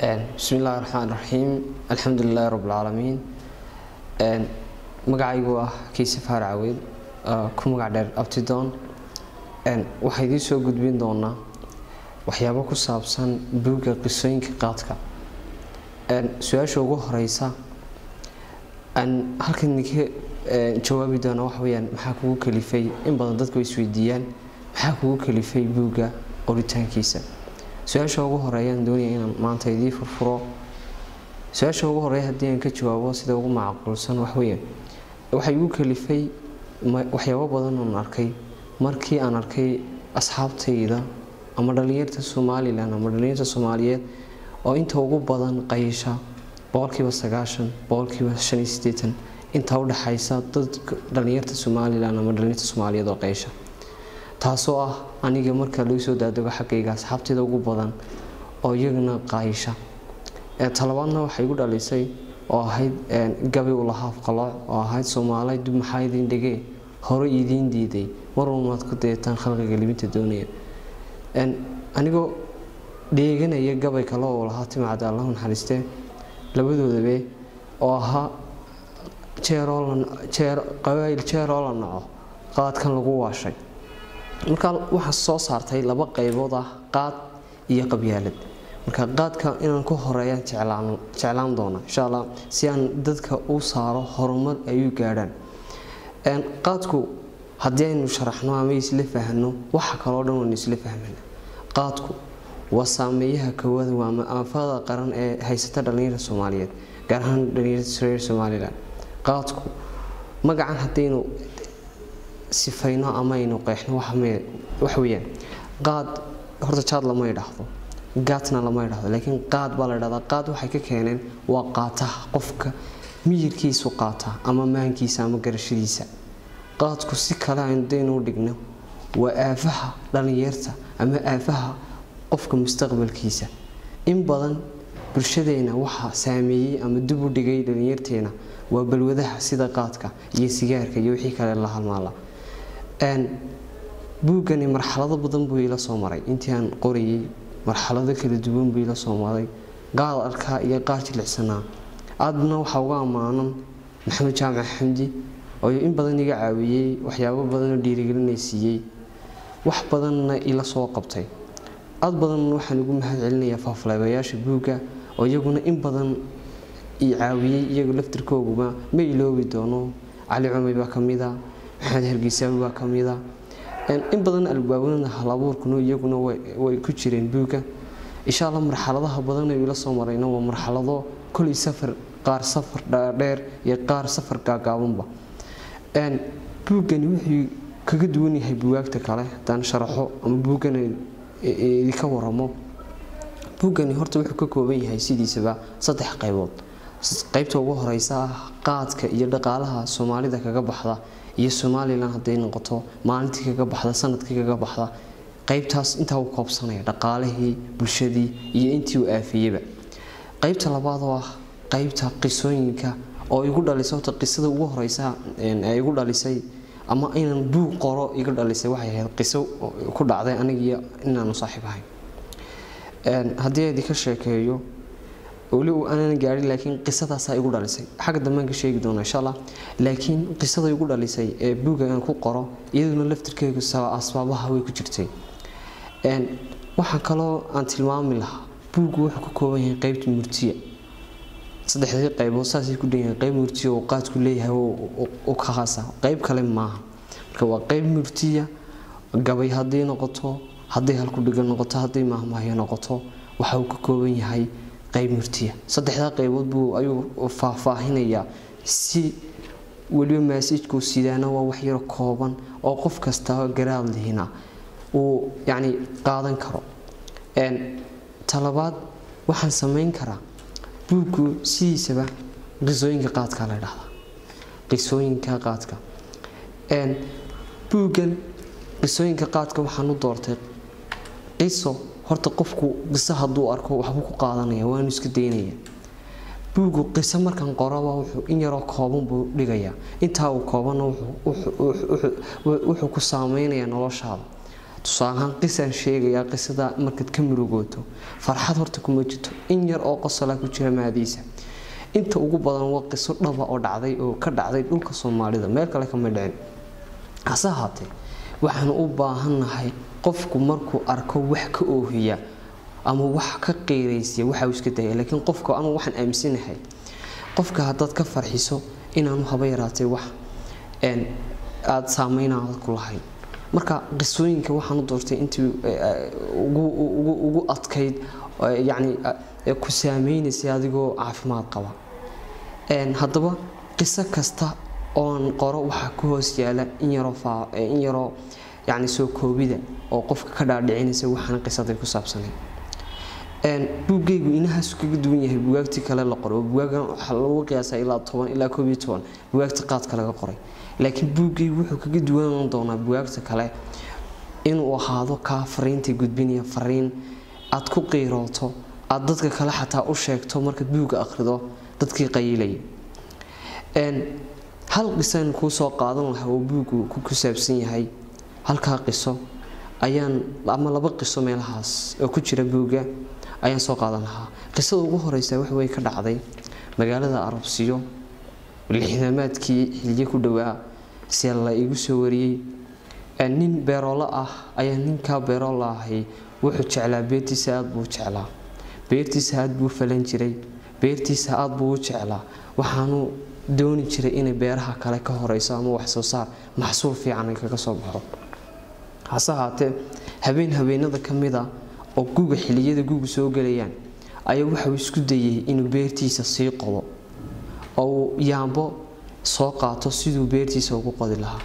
بسم الله الرحمن الرحيم الحمد لله رب العالمين magacaygu ah Kayse Abti-Doon ku magac dheer Abti-Doon waxay idin soo gudbin doonaa waxyaabo ku saabsan buugga Qisooyinka Qaadka su'aasha ugu horeysa halkan ka jawaabi doona wax weeyaan maxaa kugu kalifay in badan dadku is weydiiyaan maxaa kugu kalifay buugga qoritaankiisa su'aasha ugu horeeyaan doonaya inaan maanta idin furfuro su'aasha ugu horeeyay hadii aan ka jawaabo sida ugu macquulsan wax weeyaan waxay ugu kalifay waxyaabo badan oo arkay markii aan arkay asxaabtayda ama dhalinyarada Soomaaliland ama dhalinyarada Soomaaliyeed oo inta ugu badan qaysha boqolkiiba 90 boqolkiiba 85 inta u dhaxaysa dadka dhalinyarada Soomaaliland ama dhalinyarada Soomaaliyeed oo qaysha taasoo ah aniga marka lagu soo daadago xaqayga asxaabtayda ugu badan oo iyaguna qaysha talabaadna waxay igu dhalisay oo ahayd gabi u lahaa qalo oo ahayd Soomaaliyeed dib maxay idin dhigay hore idin diiday marwanaad ku deetaan khalqiga liminta doonaya anigoo deeganaya gabay kale oo lahaa Madadaalo naxariiste labadoodaba oo ahaa jeeroolan naco qaadkan lagu waashay marka waxa soo saartay laba qaybood ah qaad iyo qabyaalad marka qaadka inaan ku horeeyaan jeclaan doona insha Allah si aan dadka u saaro horumar ay u gaaraan qaadku hadii aynu sharaxno ama isla fahanno waxa kale oo dhan oo isla fahmana qaadku waa saameeyaha koowaad waa aafada qaran ee haysata dhalinyarada Soomaaliyeed gaar ahaan dhalinyarada Soomaaliland qaadku magacan hadaynu sifayno ama aynu qeexno wax weeyaan qaad horta jaad lama yiraahdo gaatna lama yiraahdo laakiin qaad baa la yiraahdaa qaad waxay ka keeneen waa qaataha qofka miyirkiisu qaata ama maankiisa ama garashadiisa qaadku si kale aynu dhigno waa aafaha dhalinyarta ama aafaha qofka mustaqbalkiisa in badan bulshadeena waxa saameeyay ama dib u dhigay dhalinyarteena waa balwadaha sida qaadka iyo sigaarka iyo wixii kale la halmaala buugani marxalado badan buu ila soo maray intii aan qorayay marxalado kala duwan buu ila soo maray qaal arka iyo qaar jilicsanaa aadna waxa uga amaanan maxamed jaamac xamdi oo in badan iga caawiyay waxyaabo badan oo dhiirigelinaysiiyay wax badanna ila soo qabtay aad badan waxaan ugu mahad celinayaa faafleebayaasha buugga oo iyaguna in badan ii caawiyay iyagu laftirkooda ma iloobi doono Ali Cumay baa kamida maxamed hargeysa baa kamida in badan albaabada halabuurkuna iyaguna way ku jireen buugga insha Allah marxaladaha badan ee ila soo marayna waa marxalado kulli safar qaar safar dheer iyo qaar safar gaagaabanba buuggani wuxuu kaga duwan yahay buugaagta kale tan sharaxo ama buuggan ka waramo buuggani horta wuxuu ka kooban yahay sidiisaba saddex qaybood qaybta ugu horeysa qaadka iyo dhaqaalaha Soomaalida kaga baxda iyo Soomaaliland haday noqoto maalintii kaga baxda sanadkii kaga baxda qaybtaas inta uu koobsanaya dhaqaalihii bulshadii iyo intii uu aafiyayba qaybta labaad oo ah qaybta qisooyinka oo igu dhalisay qisada ugu horeysa ee igu dhalisay ama inaan buug qoro iga dhalisay waxay ahayd qiso ku dhacday aniga inaan saaxiib ahay hadii ay ka sheekeeyo wali aan gaarin laakiin qisadaas ay igu dhalisay xaq dambe ka sheegi doona insha Allah laakiin qisada igu dhalisay ee buugga aan ku qoro iyaduna laftirkeedu asbaabaha way ku jirtay waxa kale oo aan tilmaami lahaa buuggu wuxuu ka kooban yahay qaybta murtiya saddexdii qaybood saasi ku dhigay qayb murtiya oo qaad ku leeyahay oo ka khaasa qayb kale maaha marka waa qayb murtiya gabay hadii noqoto hadii hal ku dhigan noqoto hadii maahmaahay noqoto waxa uu ka kooban yahay qayb murtiya saddexda qaybood buu ayuu faahfaahinaya si waliba message-ku sidaana waa wax yar kooban oo qof kasta garaad lehina oo yani qaadan karo talabaad waxaan sameyn karaa buuggu sidiisaba qisooyinka qaadka la yiraahdo qisooyinka qaadka buuggan qisooyinka qaadka waxaan u doortay qiso horta qofku qiso haduu arko waxba ku qaadanaya waan iska deynaya buuggu qiso markan qoraba wuxuu in yar oo kooban buu dhigaya inta uu koobana wuxuu ku saameynaya noloshaada tusaahan qisan sheegaya qisada markad ka murugooto farxad horta kuma jirto in yar oo qosla ku jira maadiisa inta ugu badan waa qiso dhaba oo dhacday oo ka dhacday dhulka Soomaalida meel kale kama dhicin asahaate waxaan u baahanahay qofku markuu arko wax ka oohiya ama wax ka qeyraysiya waxa uu iska dayay laakiin qofka aan waxaan aaminsanahay qofka hadad ka farxiso inaanu haba yaraatay wax aad saameynaa ku lahayn marka qisooyinka waxaan u doortay intii ugu adkayd yani ku saameynaysa adigoo caafimaad qaba haddaba qiso kasta oo qoro waxa ku hoos yaala in yaro yani soo koobida oo qofka ka dhaadhicinaysa waxaan qisada ku saabsanay buuggaygu inahaas kaga duwan yahay buugaagtii kale la qoro buugga waxa lagu qiyaasay ilaa 10 ilaa 12 buugaagta qaadka laga qoray laakiin buuggaygu wuxuu kaga duwan doonaa buugaagta kale inuu ahaado ka fariinta gudbinaya fariin aad ku qiirooto aad dadka kale xataa u sheegto marka buugga akhrido dadkii qaylay hal qisan ku soo qaadan lahaa oo buuggu ku saabsan yahay halka qiso ayaan ama laba qiso meelahaas oo ku jira buugga ayaan soo qaadan lahaa qisada ugu horeysa wax way ka dhacday magaalada Arabsiyo lixdamaadkii xilliye ku dhawaa si la igu soo wariyay nin beerola ah ayaa ninka beerola ahay wuxuu jeclaa beertiisa aad buu jeclaa beertiisa aad buu falan jiray beertiisa aad buu jeclaa waxaanu dooni jiray in beeraha kale ka horeyso ama wax soo saar maxsuul fiican kaga soo baxo hasahaate habeenada kamida oo guuga xiliyada guugu soo galayaan ayaa waxa uu isku dayay inuu beertiisa sii qodo oo yaambo soo qaato sidoo beertiisa ugu qodi lahaa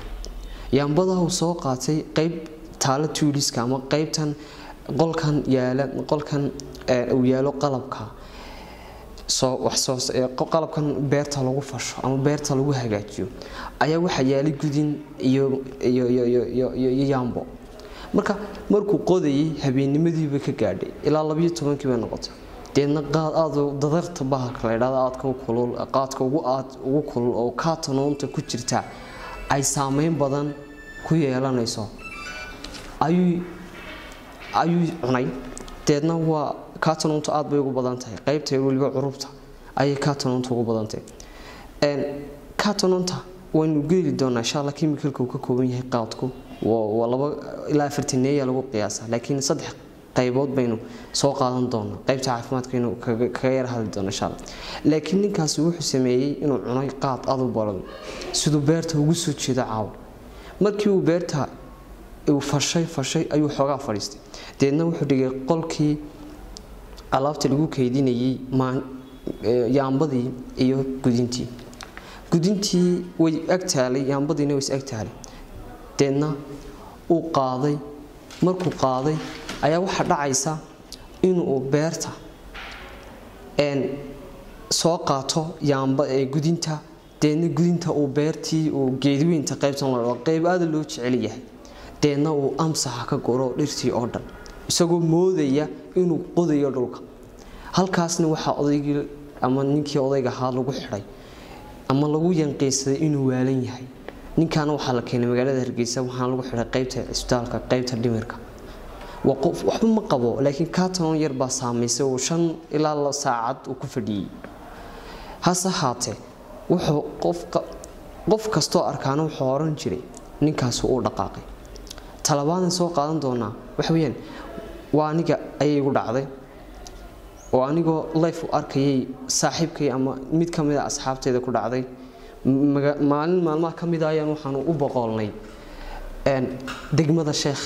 yaambada uu soo qaatay qayb taalo tuuliska ama qaybtan qolkan uu yaalo qalabka qalabkan beerta lagu fasho ama beerta lagu hagaajiyo ayaa waxa yaalay gudin iyo yaambo markuu qodayay habeenimadiiba ka gaadhay ilaa 12 bay noqotay deedna qaad aad dadarta bahalka la yiraahdo qaadka ugu kulul oo kaatanoonta ku jirta ay saameyn badan ku yeelanayso ayuu cunay deedna waa kaatanoonta aad bay ugu badan tahay qaybta waliba curubta ay kaatanoonta ugu badan tahay kaatanoonta waynu geeli doonaa insha Allah chemicalka uu ka kooban yahay qaadku waa 2 ilaa 40 lagu qiyaasa laakiin saddex qaybood baynu soo qaadan doonaa qaybta caafimaadka inuu kaga yar hadli doono insha Allah laakiin ninkaas wuxuu sameeyay inuu cunay qaad aad u badan sidoo beerta ugu soo jeeda caaw markii uu beerta uu fashay ayuu xogaa fadhiistay deedna wuxuu dhigay qolkii alaabta lagu kaydinayay yaambadii iyo gudintii way agtaalay yaambadiina way agtaalay deedna uu qaaday markuu qaaday ayaa waxa dhacaysa inuu beerta soo qaato yaamba ee gudinta deedna gudinta uu beertii uu geedweynta qaybtan la qayb aad loo jecel yahay deedna uu amsaxa ka goro dhirtii oo dhan isagoo moodaya inuu qodayo dhulka halkaasna waxa odaygii ama ninkii odayga ahaa lagu xiray ama lagu yanqeysay inuu waalan yahay ninkaana waxa la keenay magaalada Hargeysa waxaan lagu xiray qaybta isbitaalka qaybta dhimirka waqof waxba ma qabo laakiin kaatanoon yar baa saameysay oo 5 ilaa 2 saacad uu ku fadhiyay hasahaate wuxuu qof kasto arkaana wuxuu oran jiray ninkaas uu dhaqaaqay talabaan soo qaadan doonaa wax weeyaan waa aniga ayay igu dhacday oo anigoo life u arkayay saaxiibkay ama mid kamid ah asxaabteeda ku dhacday maalmaha kamid ah ayaan waxaan u boqolnay degmada Sheekh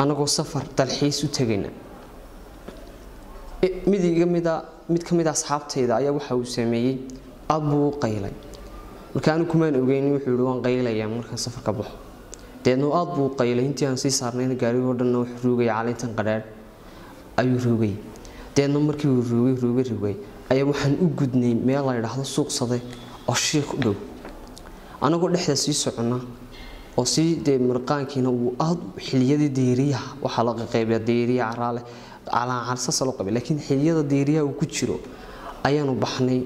anagoo safar dalxiis u tagayna mid kamid ah asxaabteeda ayaa waxa uu sameeyay abu qaylay markaan kumaan ogeyn wuxuu yiri waan qaylayaa markaan safar ka baxo deedna aad buu qaylay intii aan sii saarnayna gaariga dhan wuxuu ruugay caalintan qadhaar ayuu ruugay deedna markii uu ruugay ayaa waxaan u gudnay meel la yiraahdo suuqsade oo sheekh u dhow anagoo dhexda sii socona oo sii marqaankiina uu aad xiliyada deeriyaha waxa la qaybiyaa deeriyaha raale calaansas loo qabay laakiin xiliyada deeriyaha uu ku jiro ayaanu baxnay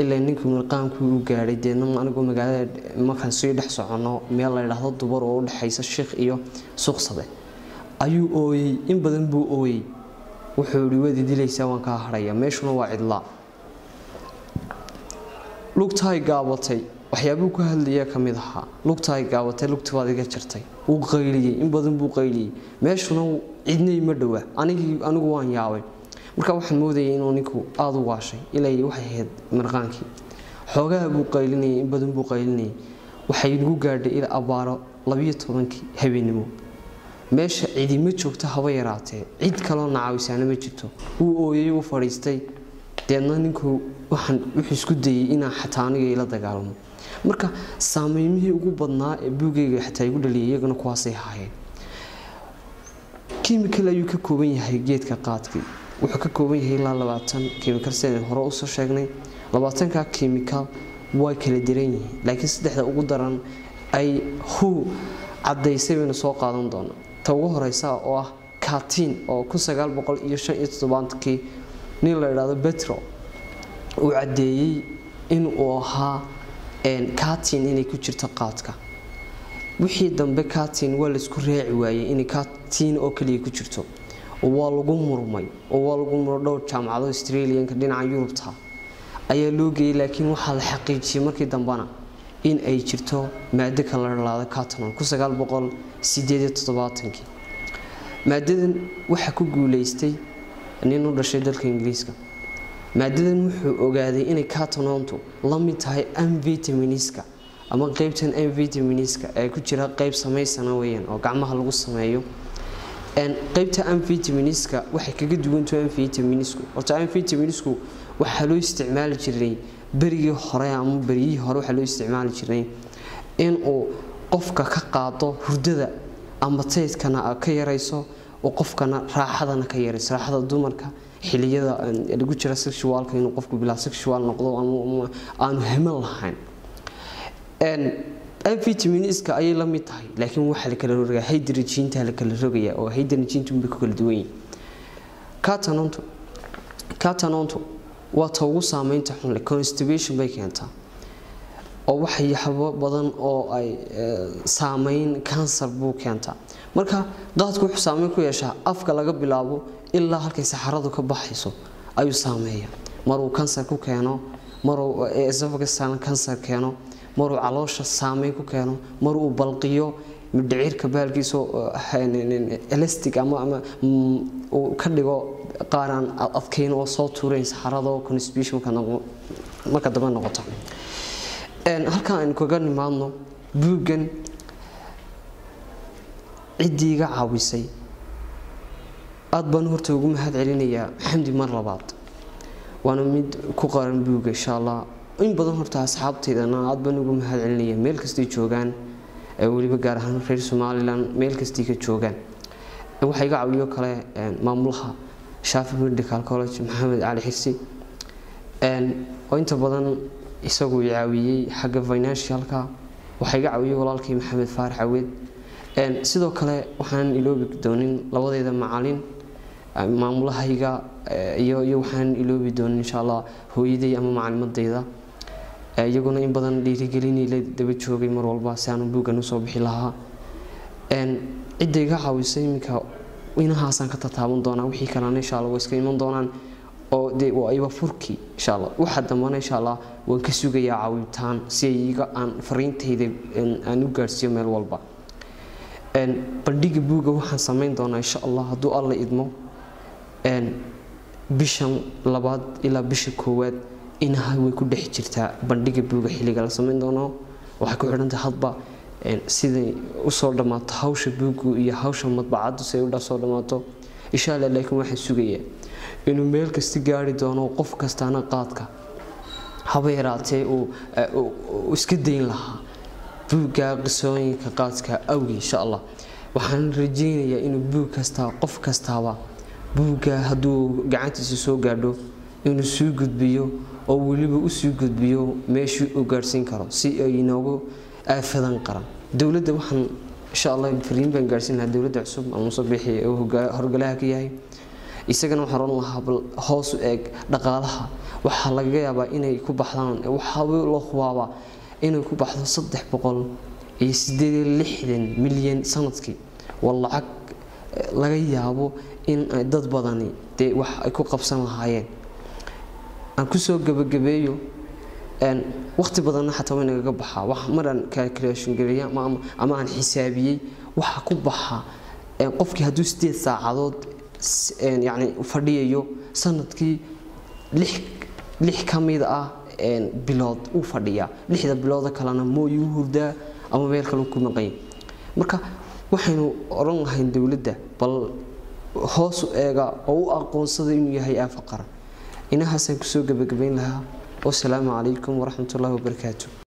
ilaa ninkii marqaanku uu gaaray deedna anagoo magaalada markaan sii dhex socono meel la yiraahdo dubar oo u dhaxaysa sheekh iyo suuqsade ayuu ooyay in badan buu ooyay wuxuu yiri wadi dilaysaa waan ka haraya meeshuna waa cidla lugtaay gaabatay waxyaabo ku hadlaya kamid aha lugtaay gaabatay lugta waad iga jirtay uu qayliyay in badan buu qayliyay meeshuna cidnay ma dhawa anigu waan yaabay marka waxaan moodayay inuu ninku aad u waashay ilaa waxay ahayd marqaankii xoogaa buu qaylinayay in badan buu qaylinayay waxay ugu gaadhay ila abaaro 12 habeenimo meesha cidi ma joogto haba yaraatee cid kale oo nacaawisaana ma jirto uu ooyay uu fariistay deedna ninku waxaan wuxuu isku dayay inaan xataa aniga ila dagaalamo marka saameymihii ugu badnaa ee buugayga xataa igu dhaliyay iyaguna kuwaasay haayeen chemical ayuu ka kooban yahay geedka qaadka wuxuu ka kooban yahay ilaa 20 chemical seen hore u soo sheegnay 20ka chemical way kala diran yihiin laakiin saddexda ugu daran ay cadaysay inuu soo qaadan doono ta ugu horeysa oo ah catin oo 1975 nin la yiraahdo Petro uu cadeeyay in uu ahaa catin inay ku jirto qaadka wixii dambe catin waa la isku raaci waayay in catin oo kaliya ku jirto oo waa lagu murmay dhowr jaamacado Australian-ka dhinaca Yurubta ayaa loo geeyay laakiin waxa la xaqiijiyay markii dambana in ay jirto maaddo kala laada catin 1978 maadadan waxa ku guuleystay nin u dhashay dalka Ingiriiska maadadan wuxuu ogaaday in catinontu la mid tahay vitaminiska ama qaybtan vitaminiska ee ku jira qayb sameysana weeyaan oo gacmaha lagu sameeyo qaybta vitaminiska waxay kaga duwan tahay vitaminisku horta vitaminisku waxa loo isticmaali jiray berigii hore ama berigii hore waxa loo isticmaali jiray in uu qofka ka qaado hurdada ama taydkana ka yarayso oo qofkana raaxadana ka yarayso raaxada dumarka xiliyada lagu jira sexualka inuu qofku bilaa sexual noqdo ama aanu hemal lahayn vitaminiska ay la mid tahay laakiin waxa la kala rogaa hydrogen-ta la kala rogaya oo hydrogen-tu mid kala duwan yahay catinontu waa ugu saameynta xun leh constipation bay keentaa oo waxay xabo badan oo ay saameyn cancer buu keentaa marka qaadku wuxuu saameyn ku yeeshaa afka laga bilaabo ilaa halkay saxaradu ka baxayso ayuu saameeyaa maruu cancer ku keeno maruu esophagus cancer keeno maruu caloosha saameyn ku keeno maruu balqiyo midhicirka baalkiisa elastic ama uu ka dhigo qaaran adkeyn oo soo tuureyn saxarada constipation marka daba noqoto halkan aan kaga nimaadno buuggan cidiga caawisay aad baan horta ugu mahad celinayaa xamdi mar labaad waana mid ku qaran buugga insha Allah in badan horta asxaabteedana aad baan ugu mahad celinayaa meel kasta joogan waliba gaar ahaan reer Somaliland meel kasta ka joogan waxay iga caawiyo kale maamulaha Shafi Medical College Maxamed Ali Xisi oo inta badan isagu yaawiyay xagga financialka waxay iga caawiyay walaalkii Maxamed Faarax Aweed sidoo kale waxaan iloobi doonin labadeeda macallin maamulahayga iyo waxaan iloobi doonin insha Allah hooyaday ama macallimadayda iyaguna in badan dhiirigelinay daba joogay mar walba si aan buuggan u soo bixi lahaa cidayga caawisay iminka inahaasan ka tataaban doonaa wixii kalena insha Allah way iska iman doonaan oo ayba furki insha Allah waxa dambana insha Allah waan ka sugayaa caawitaan si iyaga aan fariintayda aan u gaarsiiyo meel walba bandhiga buugga waxaan sameyn doonaa insha Allah hadduu alla idmo bishan labaad ilaa bisha koowaad inaha way ku dhex jirtaa bandhiga buugga xilliga la sameyn doono waxa ku xidhan tahay hadba sidii u soo dhamaato hawsha buuggu iyo hawsha madbacadu si ay u soo dhamaato insha Allah laakiin waxaan sugayaa inuu meel kasta gaari doono qof kastaana qaadka haba yaraatee uu iska dayn lahaa buugga qisooyinka qaadka awgi insha Allah waxaan rajeynayaa inuu buug kasta qof kastaaba buugga hadduu gacantiisa soo gaadho inuu soo gudbiyo oo waliba u soo gudbiyo meeshii uu gaarsiin karo si ay inoogu aafadan qaran dawladda waxaan insha Allah fariin baan gaarsiinaa dawladda cusub ama soo bixi oo horgalaha ka yahay isagana waxaan oran lahaa hoos u eeg dhaqaalaha waxa laga yaabaa inay ku baxdaan waxa loo hubaaba inay ku baxdo 368 milyan sanadkii wallacag laga yaabo in dad badani de wax ay ku qabsan lahaayeen aan ku soo gabagabeeyo waqti badan xataa way naga baxaa wax maran calculation gariya ama aan xisaabiyay waxa ku baxa qofkii haduu 8 saacadood yani fadhiyo sanadkii 6 kamid ah bilood uu fadhiya 6 bilood kalena mooyu hurda ama meel kale ku maqay marka waxaynu oran lahayn dawladda bal hoos u eega oo u aqoonsaday inuu yahay afaqar inahaas ku soo gabagabeyn lahaa والسلام عليكم ورحمة الله وبركاته